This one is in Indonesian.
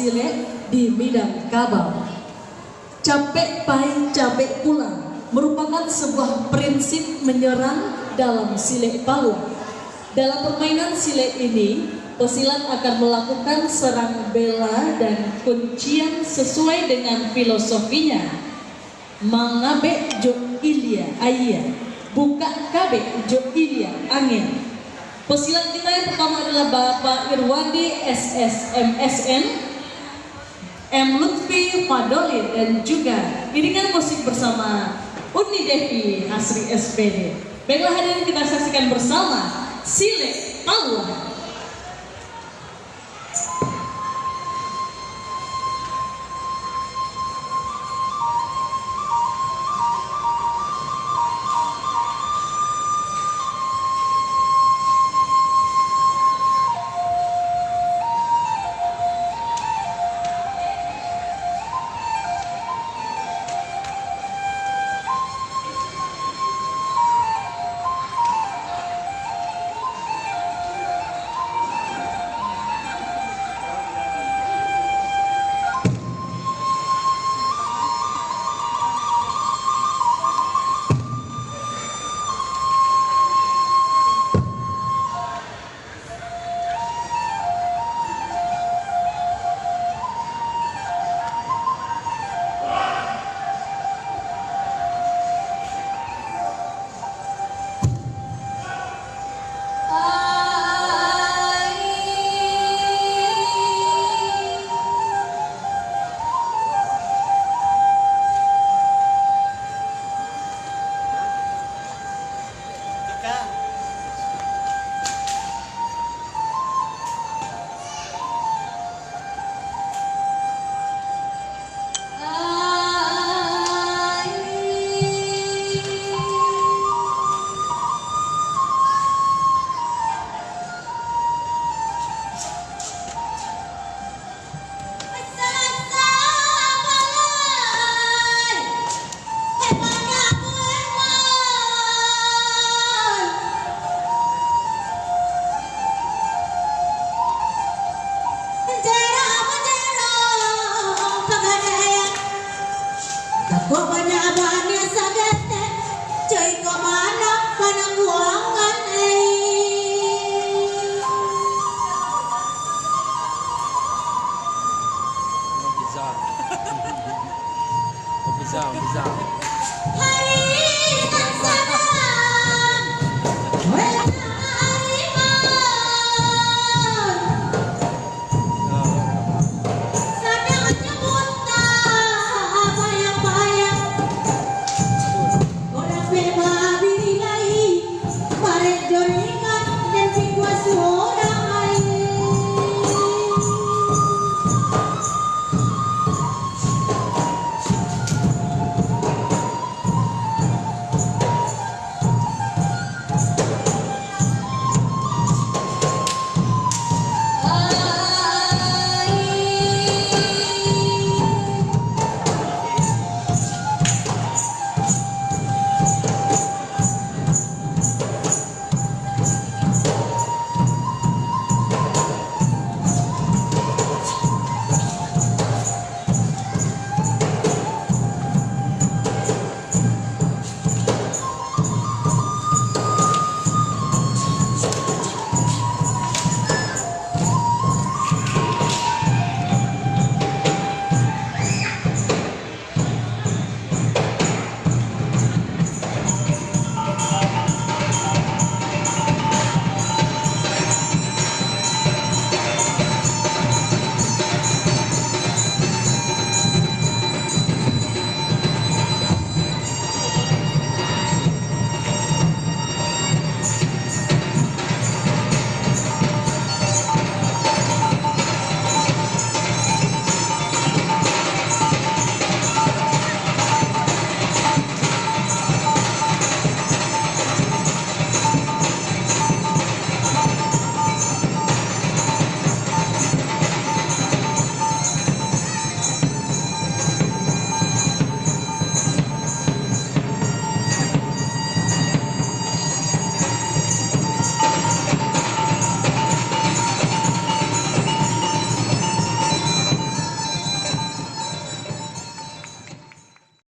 sile di bidang kabau. Capek pai capek pulang merupakan sebuah prinsip menyerang dalam sile paluan. Dalam permainan sile ini, pesilat akan melakukan serang bela dan kuncian sesuai dengan filosofinya. Mangabe jo ilia ayah, buka kabe jo ilia angin. Pesilat kita yang pertama adalah Bapak Irwandi SSMSN, M. Lutfi Fadoli, dan juga iringan musik bersama Uni Devi Hasri SPD. Baiklah hadirin, kita saksikan bersama Sile Paluan. Bizarre.